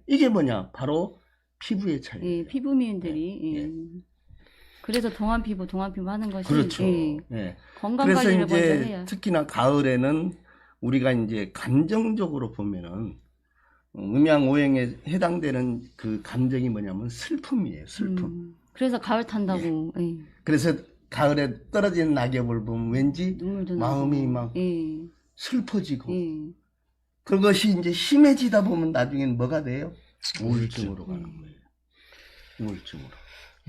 이게 뭐냐? 바로 피부의 차이. 예, 피부 미인들이. 예. 그래서 동안 피부 하는 것이 그렇죠. 예, 예. 건강 그래서 관리를 먼저 이제 해야. 특히나 가을에는 우리가 이제 감정적으로 보면은 음양오행에 해당되는 그 감정이 뭐냐면 슬픔이에요. 슬픔. 그래서 가을 탄다고. 예. 그래서 가을에 떨어지는 낙엽을 보면 왠지 눈물도 마음이 나고. 막 예. 슬퍼지고 예. 그것이 이제 심해지다 보면 나중엔 뭐가 돼요? 우울증으로 가는 거예요. 우울증으로.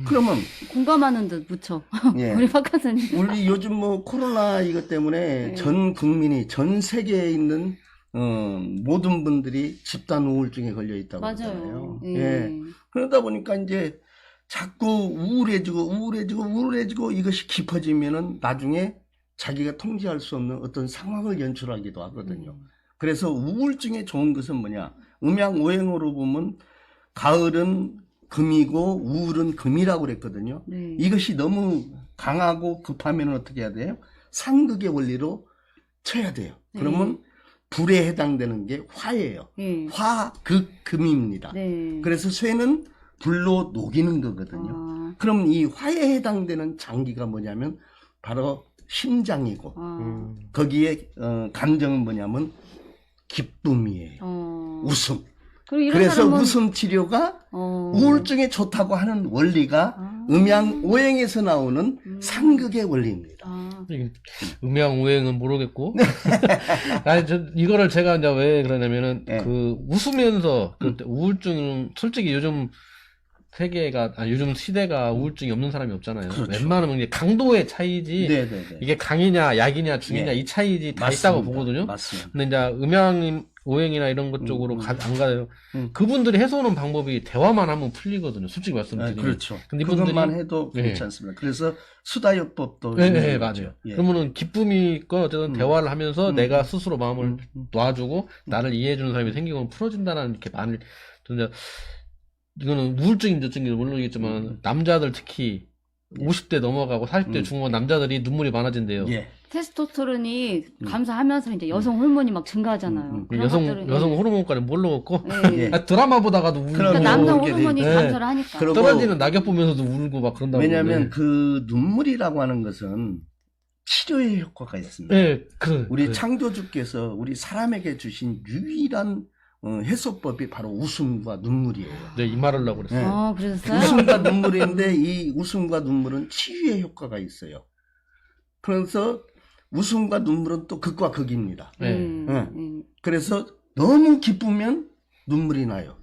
그러면 공감하는 듯 무척. 예. 우리 박하사님. 우리 요즘 뭐 코로나 이것 때문에 네. 전 국민이 전 세계에 있는 모든 분들이 집단 우울증에 걸려 있다고 맞아요. 그러잖아요. 예. 예. 그러다 보니까 이제 자꾸 우울해지고 이것이 깊어지면은 나중에 자기가 통제할 수 없는 어떤 상황을 연출하기도 하거든요. 그래서 우울증에 좋은 것은 뭐냐? 음양오행으로 보면 가을은 금이고 우울은 금이라고 그랬거든요. 네. 이것이 너무 강하고 급하면 어떻게 해야 돼요? 상극의 원리로 쳐야 돼요. 그러면 불에 해당되는 게 화예요. 예. 화, 극, 금입니다. 네. 그래서 쇠는 불로 녹이는 거거든요. 아. 그럼 이 화에 해당되는 장기가 뭐냐면 바로 심장이고 아. 거기에 감정은 뭐냐면 기쁨이에요. 웃음. 그리고 이런 그래서 사람은 웃음 치료가 우울증에 좋다고 하는 원리가 음양오행에서 나오는 상극의 원리입니다. 아. 음양오행은 모르겠고. 아니, 이거를 제가 이제 왜 그러냐면은, 예. 그, 웃으면서, 그 우울증, 솔직히 요즘 요즘 시대가 우울증이 없는 사람이 없잖아요. 그렇죠. 웬만하면 이게 강도의 차이지, 네네네. 이게 강이냐, 약이냐, 중이냐, 예. 이 차이지 다 맞습니다. 있다고 보거든요. 맞습니다. 근데 이제 음양오행이나 이런 것 쪽으로 안 가요. 그분들이 해소하는 방법이 대화만 하면 풀리거든요. 솔직히 말씀드리면. 그렇죠. 근데 그것만 이분들이- 해도 네. 괜찮습니다. 그래서 수다요법도 네, 있는 네, 거죠. 맞아요. 예. 그러면은 기쁨이 있건 어쨌든 대화를 하면서 내가 스스로 마음을 놔주고 나를 이해해주는 사람이 생기고 풀어진다는 이렇게 많이 진짜 이거는 우울증인지 어쩐지 모르겠지만 남자들 특히 50대 넘어가고 40대 중반 남자들이 눈물이 많아진대요. 예. 테스토스테론이 감소하면서 이제 여성 호르몬이 막 증가하잖아요. 그런 것들은, 여성 호르몬까지 몰라갖고 예. 예. 드라마 보다가도 울고 그러니까 그럼요. 남성 울게 호르몬이 돼. 감소를 하니까. 그리고 떨어지는 낙엽 보면서도 울고 막 그런다고. 왜냐하면 그러는데. 그 눈물이라고 하는 것은 치료의 효과가 있습니다. 네, 우리 창조주께서 우리 사람에게 주신 유일한 해소법이 바로 웃음과 눈물이에요. 네, 이 말을 하려고 그랬어요. 아, 그러셨어요? 웃음과 눈물인데 이 웃음과 눈물은 치유의 효과가 있어요. 그래서 웃음과 눈물은 또 극과 극입니다. 네. 그래서 너무 기쁘면 눈물이 나요.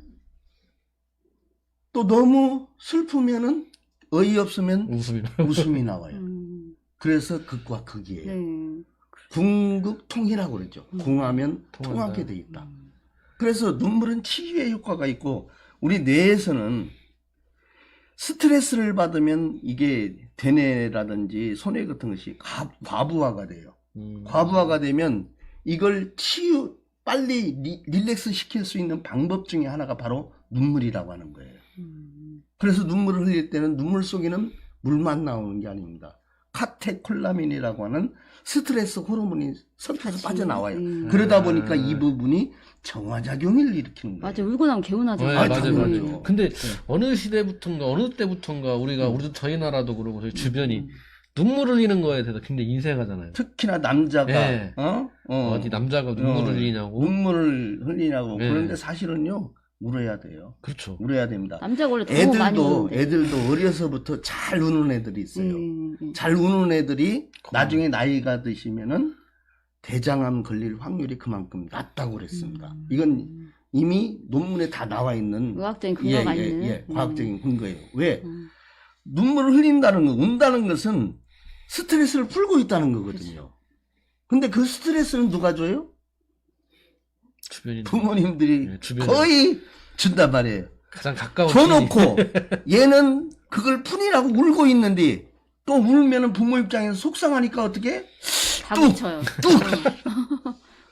또 너무 슬프면은 어이없으면 웃음이 나와요. 그래서 극과 극이에요. 네. 궁극통이라고 그러죠. 궁하면 통하게 돼 있다. 그래서 눈물은 치유의 효과가 있고 우리 뇌에서는 스트레스를 받으면 이게 대뇌라든지 손해 같은 것이 과부하가 돼요. 과부하가 되면 이걸 빨리 릴렉스 시킬 수 있는 방법 중에 하나가 바로 눈물이라고 하는 거예요. 그래서 눈물을 흘릴 때는 눈물 속에는 물만 나오는 게 아닙니다. 카테콜라민이라고 하는 스트레스 호르몬이 섞여서 빠져나와요. 그러다 보니까 이 부분이 정화작용을 일으키는 거예요. 맞아, 울고 나면 개운하잖아요. 네, 맞아요. 당연하죠. 근데 어느 시대부터인가 어느 때부터인가 우리도 저희 나라도 그러고 저희 주변이 눈물 흘리는 거에 대해서 굉장히 인색하잖아요. 특히나 남자가 네. 어디 남자가 눈물을 흘리냐고. 눈물을 흘리냐고. 네. 그런데 사실은요 울어야 돼요. 그렇죠. 울어야 됩니다. 남자가 원래 더 많이 우는데. 애들도 어려서부터 잘 우는 애들이 있어요. 잘 우는 애들이 나중에 나이가 드시면은 대장암 걸릴 확률이 그만큼 낮다고 그랬습니다. 이건 이미 논문에 다 나와 있는 의학적인 근거가 있는. 과학적인 근거예요. 왜? 눈물을 흘린다는 거, 운다는 것은 스트레스를 풀고 있다는 거거든요. 근데 그 스트레스는 누가 줘요? 주변인 부모님들이 네, 주변에. 거의 준단 말이에요. 가장 가까운 줘놓고 얘는 그걸 푼이라고 울고 있는데 또 울면은 부모 입장에서 속상하니까 어떻게? 다 붙여요.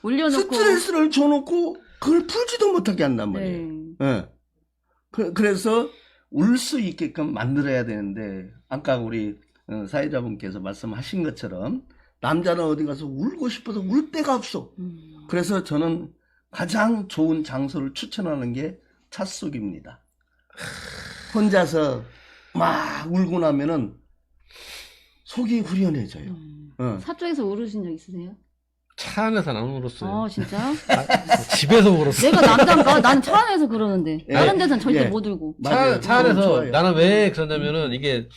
올려놓고. 스트레스를 줘놓고 그걸 풀지도 못하게 한단 말이에요. 예. 그래서 울 수 있게끔 만들어야 되는데 아까 우리 사회자분께서 말씀하신 것처럼 남자는 어디 가서 울고 싶어서 울 데가 없어. 그래서 저는 가장 좋은 장소를 추천하는 게 차 속입니다. 혼자서 막 울고 나면은 속이 후련해져요. 사쪽에서 울으신 적 있으세요? 차 안에서 안 울었어요. 진짜요? 집에서 울었어. 내가 남자인가? 나는 차 안에서 그러는데. 예. 다른 데서는 절대 예. 못 울고. 차 안에서 좋아요. 나는 왜 그러냐면은 이게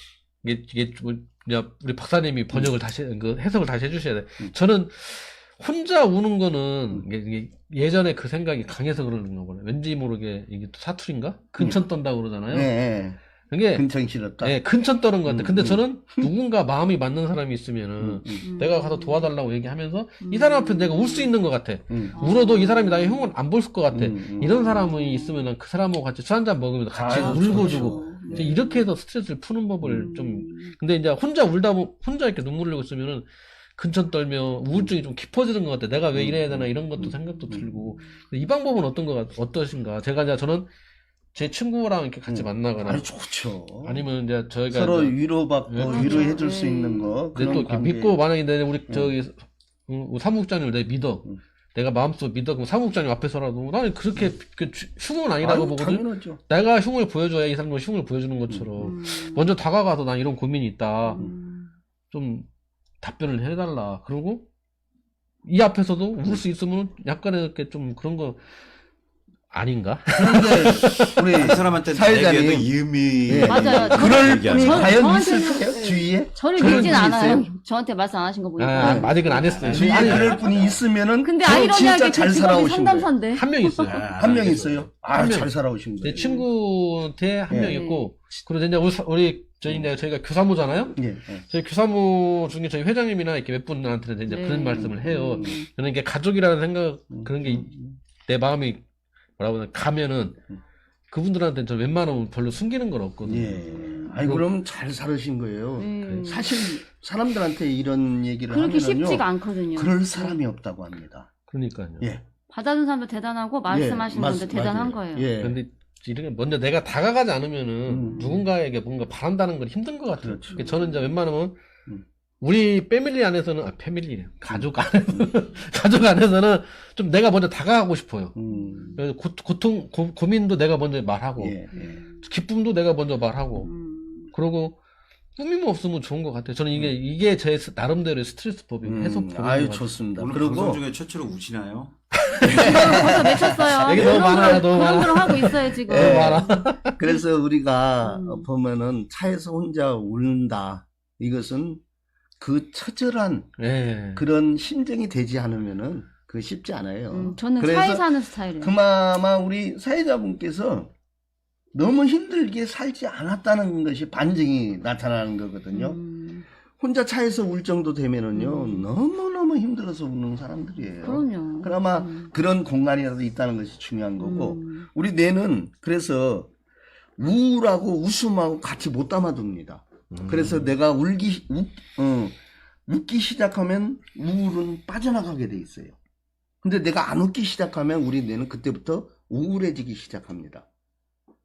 우리 박사님이 번역을 다시 해석을 다시 해주셔야 돼. 저는 혼자 우는 거는 이게 예전에 그 생각이 강해서 그러는 거구나. 왠지 모르게 이게 또 사투리인가? 근천 떤다고 그러잖아요. 네. 그게 근천 싫었다. 예, 근천 떠는 것 같아. 근데 저는 누군가 마음이 맞는 사람이 있으면은 내가 가서 도와달라고 얘기하면서 이 사람 앞에 내가 울 수 있는 것 같아. 울어도 이 사람이 나의 흉을 안 볼 것 같아. 이런 사람이 있으면 그 사람하고 같이 술 한잔 먹으면서 같이 울고 주고. 네. 이렇게 해서 스트레스를 푸는 법을 좀. 근데 이제 혼자 혼자 이렇게 눈물 흘리고 있으면은 근천 떨며 우울증이 좀 깊어지는 것 같아. 내가 왜 이래야 되나 이런 것도 생각도 들고. 이 방법은 어떠신가? 저는 제 친구랑 이렇게 같이 만나거나. 아니, 좋죠. 아니면 이제 저희가 서로 이제 위로받고 위로해줄 수 있는 거. 근데 또 그런 이렇게 관계. 믿고 만약에 우리 사무국장님을 내가 믿어. 내가 마음속으로 믿어. 그럼 사무국장님 앞에서라도 나는 그렇게 흉은 아니라고 보거든. 당연하죠. 내가 흉을 보여줘야 이 사람도 흉을 보여주는 것처럼 먼저 다가가서 난 이런 고민이 있다. 좀 답변을 해달라. 그리고 이 앞에서도 울 수 있으면 약간의 이렇게 좀 그런 거 아닌가? 그런데 우리 그 사람한테 사회자님. 내게도 이음이 예. 맞아요. 그럴 얘기하는 분이 거야. 과연 저한테는 있을까요? 주위에? 저를 그런 믿진 분이 않아요. 있어요? 저한테 말씀 안 하신 거 보니까. 아직은 안 했어요. 주위에 아니, 그럴 분이 있으면은 근데 그럼 진짜 아이러니하게 잘 그 직업이 살아오신 거예요. 상담사인데. 한 명 있어요. 한 명 있어요? 한 명. 잘 살아오신 내 거예요. 친구한테 한 명 예. 있고, 그리고 이제 저희가 교사무잖아요? 예. 저희 교사무 중에 저희 회장님이나 이렇게 몇 분한테는 이제 네. 그런 말씀을 해요. 저는 이게 가족이라는 생각, 그런 게 내 마음이 뭐라고 하나, 가면은 그분들한테는 저 웬만하면 별로 숨기는 건 없거든요. 예. 아니, 그럼 잘 살으신 거예요. 네. 사실 사람들한테 이런 얘기를 그렇게 하면은요. 쉽지가 않거든요. 그럴 사람이 없다고 합니다. 그러니까요. 예. 받아준 사람도 대단하고 말씀하시는 예, 분도 대단한 맞아요. 거예요. 예. 근데 이런 게 먼저 내가 다가가지 않으면은 누군가에게 뭔가 바란다는 건 힘든 것 같아요. 그렇죠. 그러니까 저는 이제 웬만하면 우리 패밀리 안에서는 가족 안에서는 좀 내가 먼저 다가가고 싶어요. 그래서 고민도 내가 먼저 말하고 예. 예. 기쁨도 내가 먼저 말하고 그러고 꾸밈 없으면 좋은 것 같아요. 저는 이게 제 나름대로의 스트레스법이고 해소법인 것 아유, 같아요. 좋습니다. 오늘 그리고 방송 중에 최초로 우시나요? 벌써 맺혔어요. 얘기 너무 많아요, 너무 그런 많아. 걸 하고 있어요, 지금. 예. 많아. 그래서 우리가 보면은 차에서 혼자 울다. 이것은 그 처절한 예. 그런 심정이 되지 않으면은 그 쉽지 않아요. 저는 그래서 차에 사는 스타일이에요. 그나마 우리 사회자분께서 너무 힘들게 살지 않았다는 것이 반증이 나타나는 거거든요. 혼자 차에서 울 정도 되면은요, 너무너무 힘들어서 우는 사람들이에요. 그럼요. 그나마 그런 공간이라도 있다는 것이 중요한 거고, 우리 뇌는 그래서 우울하고 웃음하고 같이 못 담아둡니다. 그래서 내가 웃기 시작하면 우울은 빠져나가게 돼 있어요. 근데 내가 안 웃기 시작하면 우리 뇌는 그때부터 우울해지기 시작합니다.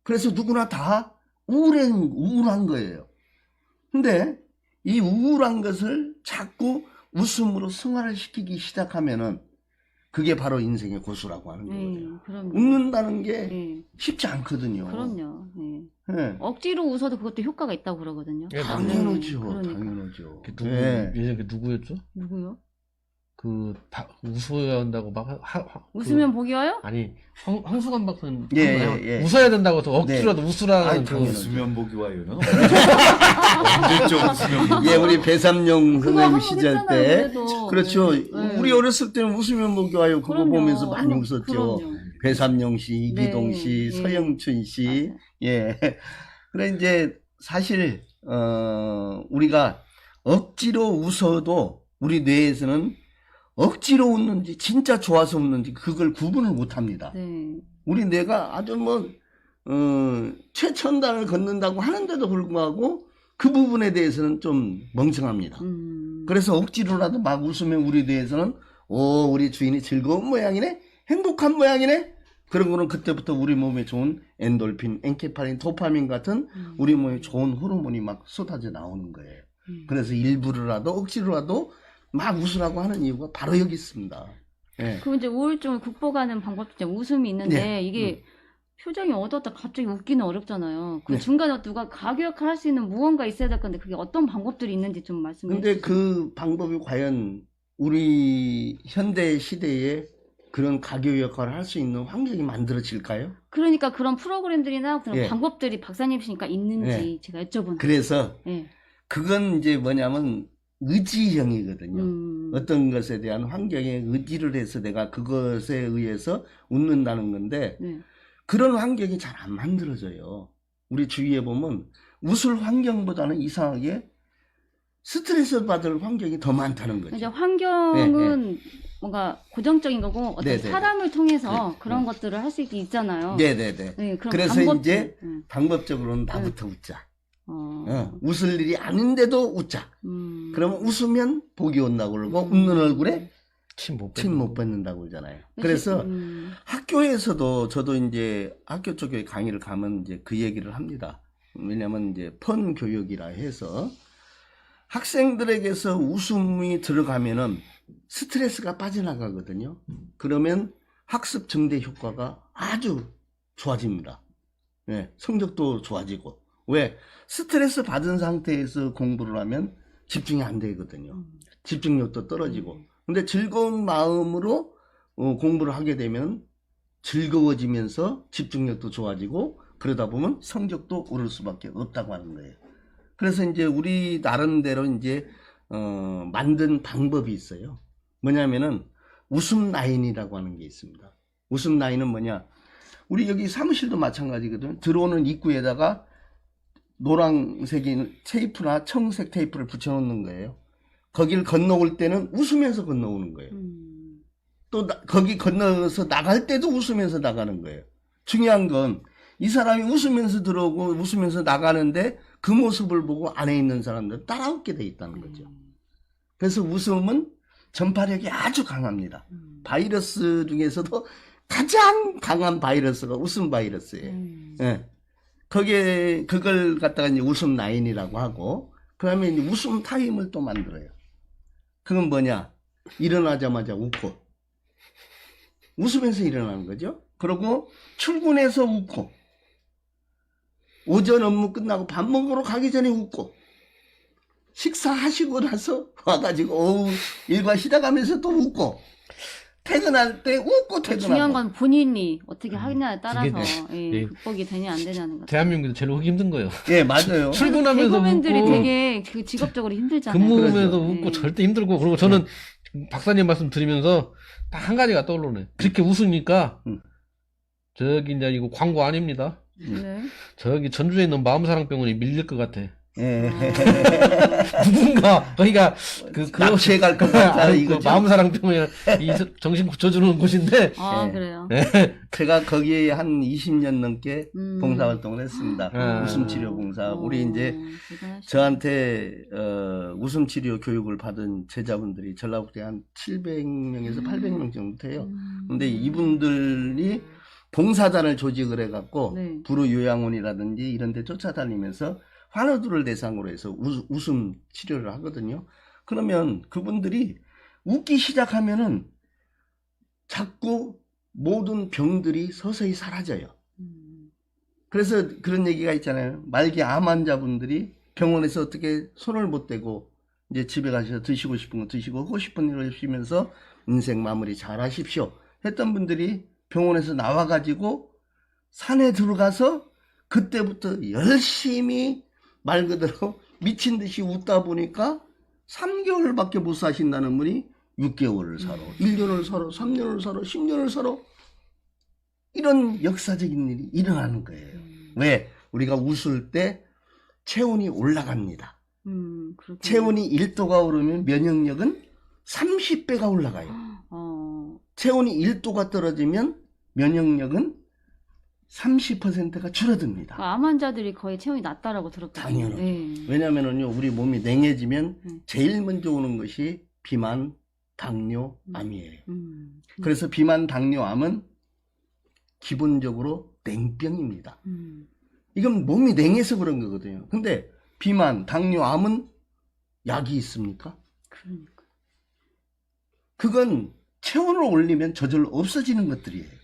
그래서 누구나 다 우울한 거예요. 근데 이 우울한 것을 자꾸 웃음으로 승화를 시키기 시작하면은 그게 바로 인생의 고수라고 하는 거죠. 그럼요. 웃는다는 게 네, 쉽지 않거든요. 그럼요. 네. 네. 억지로 웃어도 그것도 효과가 있다고 그러거든요. 예, 당연하죠. 그러니까. 당연하죠. 예전에 그 누구였죠? 누구요? 웃어야 한다고 웃으면 복이 와요? 아니, 황수관 박사님. 예. 웃어야 된다고 해서 억지로라도 웃으라는 아니, 그. 당연하죠. 웃으면 복이 와요. 언제쯤 웃으면 복이 예, 우리 배삼룡 그거 선생님 한번 시절 했잖아요, 때. 그래도. 그렇죠. 네. 우리 어렸을 때는 웃으면 복이 와요. 그거 그럼요. 보면서 많이 웃었죠. 그럼요. 배삼룡 씨, 이기동 네, 씨, 네. 서영춘 씨. 맞아요. 예. 그래, 이제, 사실, 우리가 억지로 웃어도 우리 뇌에서는 억지로 웃는지, 진짜 좋아서 웃는지, 그걸 구분을 못 합니다. 네. 우리 뇌가 아주 최첨단을 걷는다고 하는데도 불구하고 그 부분에 대해서는 좀 멍청합니다. 그래서 억지로라도 막 웃으면 우리 뇌에서는, 우리 주인이 즐거운 모양이네? 행복한 모양이네? 그런 거는 그때부터 우리 몸에 좋은 엔돌핀, 엔케파린, 도파민 같은 우리 몸에 좋은 호르몬이 막 쏟아져 나오는 거예요. 그래서 일부러라도 억지로라도 막 웃으라고 하는 이유가 바로 여기 있습니다. 예. 그럼 이제 우울증을 극복하는 방법도 이제 웃음이 있는데 네. 이게 표정이 어두웠다 갑자기 웃기는 어렵잖아요. 그 네. 중간에 누가 가교 역할을 할 수 있는 무언가 있어야 될 건데 그게 어떤 방법들이 있는지 좀 말씀해 근데 주세요. 그 방법이 과연 우리 현대 시대에 그런 가교 역할을 할 수 있는 환경이 만들어질까요? 그러니까 그런 프로그램들이나 그런 예. 방법들이 박사님이시니까 있는지 제가 여쭤보는 그래서 예. 그건 이제 뭐냐면 의지형이거든요. 어떤 것에 대한 환경에 의지를 해서 내가 그것에 의해서 웃는다는 건데 네. 그런 그런 환경이 잘 안 만들어져요. 우리 주위에 보면 웃을 환경보다는 이상하게 스트레스 받을 환경이 더 많다는 이제 거죠. 환경은 뭔가 고정적인 거고 어떤 네, 네. 사람을 통해서 그런 네. 것들을 할 수 있잖아요. 네네네. 네, 그런 그래서 방법들. 이제 네. 방법적으로는 나부터 웃자. 어. 웃을 일이 아닌데도 웃자. 그러면 웃으면 복이 온다고 그러고 웃는 얼굴에 침 못 침 못 뱉는다고 그러잖아요. 그래서 학교에서도 저도 이제 학교 쪽에 강의를 가면 이제 그 얘기를 합니다. 왜냐면 이제 펀 교육이라 해서 학생들에게서 웃음이 들어가면은 스트레스가 빠져나가거든요. 그러면 학습 증대 효과가 아주 좋아집니다. 네, 성적도 좋아지고. 왜? 스트레스 받은 상태에서 공부를 하면 집중이 안 되거든요. 집중력도 떨어지고. 근데 즐거운 마음으로 공부를 하게 되면 즐거워지면서 집중력도 좋아지고 그러다 보면 성적도 오를 수밖에 없다고 하는 거예요. 그래서 이제 우리 나름대로 이제 만든 방법이 있어요. 뭐냐면은 웃음 라인이라고 하는 게 있습니다. 웃음 라인은 뭐냐? 우리 여기 사무실도 마찬가지거든요. 들어오는 입구에다가 노란색인 테이프나 청색 테이프를 붙여놓는 거예요. 거기를 건너올 때는 웃으면서 건너오는 거예요. 또 거기 건너서 나갈 때도 웃으면서 나가는 거예요. 중요한 건 이 사람이 웃으면서 들어오고 웃으면서 나가는데 그 모습을 보고 안에 있는 사람들은 따라 웃게 돼 있다는 거죠. 그래서 웃음은 전파력이 아주 강합니다. 바이러스 중에서도 가장 강한 바이러스가 웃음 바이러스예요. 예. 거기에 그걸 갖다가 이제 웃음 라인이라고 하고 그다음에 이제 웃음 타임을 또 만들어요. 그건 뭐냐? 일어나자마자 웃고 웃으면서 일어나는 거죠. 그리고 출근해서 웃고 오전 업무 끝나고 밥 먹으러 가기 전에 웃고 식사하시고 나서 와가지고 오후 일과 시작하면서 또 웃고 퇴근할 때 웃고 퇴근하고. 중요한 건 본인이 어떻게 하느냐에 따라서 예. 극복이 되냐 안 되냐는 거. 대한민국에서 제일 하기 힘든 거예요. 예, 맞아요. 출근하면서 개그맨들이 웃고 되게 그 직업적으로 힘들잖아요. 근무하면서 그렇죠. 웃고 네. 절대 힘들고 그리고 저는 박사님 말씀 드리면서 딱 한 가지가 떠오르네. 그렇게 웃으니까 저기 이제 이거 광고 아닙니다. 네. 저기 전주에 있는 마음사랑병원이 밀릴 것 같아. 예. 누군가 거기가 납치해 갈 것 같다 아니, 이거죠. 마음사랑병원이 이 정신 고쳐주는 곳인데 아 예. 그래요. 제가 거기에 한 20년 넘게 봉사활동을 했습니다. 아. 웃음치료 봉사. 우리 이제 대단하시다. 저한테 웃음치료 교육을 받은 제자분들이 전라북도에 한 700명에서 800명 정도 돼요. 근데 이분들이 봉사단을 조직을 해갖고 네. 불우요양원이라든지 이런 데 쫓아다니면서 환우들을 대상으로 해서 웃음 치료를 하거든요. 그러면 그분들이 웃기 시작하면은 자꾸 모든 병들이 서서히 사라져요. 그래서 그런 얘기가 있잖아요. 말기 암 환자분들이 병원에서 어떻게 손을 못 대고 이제 집에 가셔서 드시고 싶은 거 드시고 하고 싶은 일을 하시면서 인생 마무리 잘 하십시오 했던 분들이 병원에서 나와가지고 산에 들어가서 그때부터 열심히 말 그대로 미친 듯이 웃다 보니까 3개월밖에 못 사신다는 분이 6개월을 살아, 1년을 살아, 3년을 살아, 10년을 살아. 이런 역사적인 일이 일어나는 거예요. 왜? 우리가 웃을 때 체온이 올라갑니다. 그렇군요. 체온이 1도가 오르면 면역력은 30배가 올라가요. 체온이 1도가 떨어지면 면역력은 30%가 줄어듭니다. 암 환자들이 거의 체온이 낮다라고 들었거든요. 당연하죠. 네. 왜냐면은요, 우리 몸이 냉해지면 제일 먼저 오는 것이 비만, 당뇨, 암이에요. 그래서 비만, 당뇨, 암은 기본적으로 냉병입니다. 이건 몸이 냉해서 그런 거거든요. 근데 비만, 당뇨, 암은 약이 있습니까? 그러니까. 그건 체온을 올리면 저절로 없어지는 것들이에요.